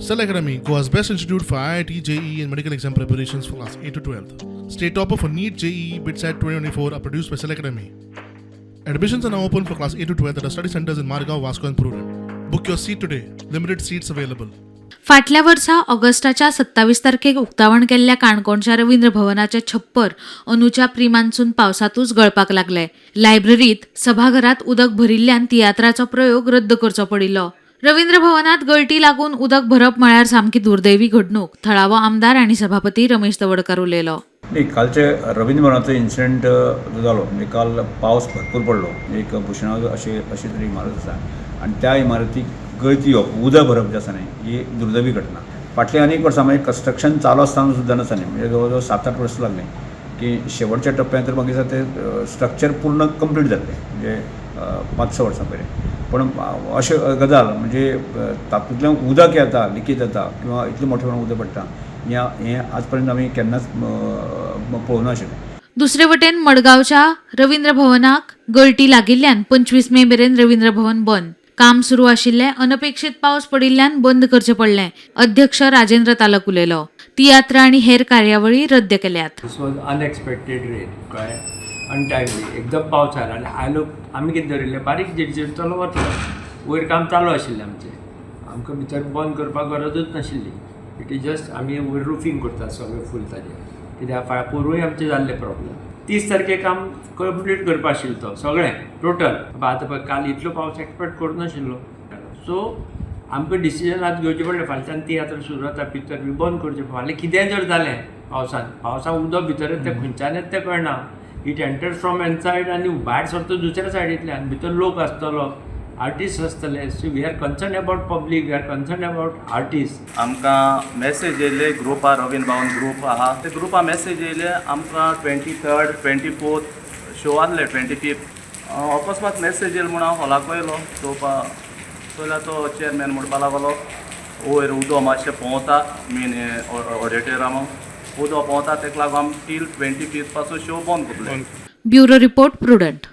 Cell Academy, Goa's best institute for IIT, JEE and medical exam preparations for class 8 to 12th. State topper for NEET, JEE, BITSAT 2024 are produced by Cell Academy. Admissions are now open for class 8 to 12th at our study centers in Margao, Vasco and Prudent. Book your seat today. Limited seats available. फाटल्या वर्सा ऑगस्टाच्या 27 तारखेक उक्तावण केल्ल्या काणकोणच्या रवींद्र भवनाचे छप्पर अंदूच्या प्रिमांसून पावसातूच गळपाक लागले. लायब्ररीत सभाघरात उदक भरिल्ल्यान तियात्राचो प्रयोग रद्द करचो पडिल्लो. रवींद्र भवनात गळटी लागून उदक भरप म्हळ्यार सामकी दुर्दैवी घडणूक. थळावो आमदार आनी सभापती रमेश तवडकर उलयलो. कालचे रवींद्र भवनाचो इन्सिडेंट जालो. म्हणजे काल पावस भरपूर पडलो. एक भुशणाव अशी तरी इमारत आसा आनी त्या इमारतीक गळती उदक भरप जे आसा न्ही ही दुर्दैवी घटना. फाटल्या अनेक वर्सां म्हणजे कन्स्ट्रक्शन चालू आसतना सुद्दां आसा न्ही म्हणजे जवळ जवळ 7-8 वर्सां लागली की शेवटच्या टप्प्यात तर मागीर ते स्ट्रक्चर पूर्ण कंप्लीट जातलें म्हणजे 5-6 वर्सां पयलीं. पण अशें गजाल म्हणजे तातूंतल्यान उदक येता लिकेज जाता किंवा इतलें मोठे प्रमाणात उदक पडटा हें आज पर्यंत आमी केन्नाच पळोवंक नाशिल्लें. दुसरे वटेन मडगांवच्या रवींद्र भवनाक गळटी लागिल्ल्यान 25 मे मेरेन रवींद्र भवन बंद. काम सुरू आशिल्लें अनपेक्षीत पावस पडिल्ल्यान बंद करचें पडलें. अध्यक्ष राजेंद्र तालक उलयलो. तियात्र आनी हेर कार्यावळी रद्द केल्यात. दिस वॉज अनएक्सपेक्टेड रेन कळ्ळें अनटायमली एकदम पावस आयलो आनी आयलो आमी कितें धरिल्लें बारीक झिडझिड चलो वतलो. वयर काम चालू आशिल्लें आमचें आमकां भितर बंद करपाक गरजूच नाशिल्ली. इट इज जस्ट आमी वयर रुफींग करता सगळें फूल ताजें कित्याक पोरूय आमचें जाल्ले प्रॉब्लेम. 30 तारखेक काम कंप्लीट करपा आशिल्लो तो सगळें टोटल. आतां पळय काल इतलो पावस एक्सपेक्ट करूं नाशिल्लो सो आमकां डिसिजन आतां घेवचें पडलें. फाल्यां तियात्र सुरू जाता भितर बी बंद करचें. फाल्यां कितेंय जर जालें पावसान उदक भितर येता तें खंयच्यान येता तें कळना. इट एंटर्स फ्रॉम एनसायड आनी भायर सरता दुसऱ्या सायडींतल्यान भितर लोक आसतलो आर्टिस्ट आसतले. So we are concern about public we are concern about artist. आमकां मेसेज येयले ग्रुपार रवींद्र भवन ग्रूप आहा ते ग्रुपार मेसेज येयले आमकां 23rd 24th शो आसले 25th. अकस्मात मेसेज येयले म्हूण हांव हॉलाक वयलो चोयल्यार तो चेअरमॅन म्हणपा लागलो वयर उदक मातशें पोंवता मेन ऑडिटोरियमां उदक पोंवता तेका लागून आमी टील 25th पासून शो बंद करतले. Bureau report prudent.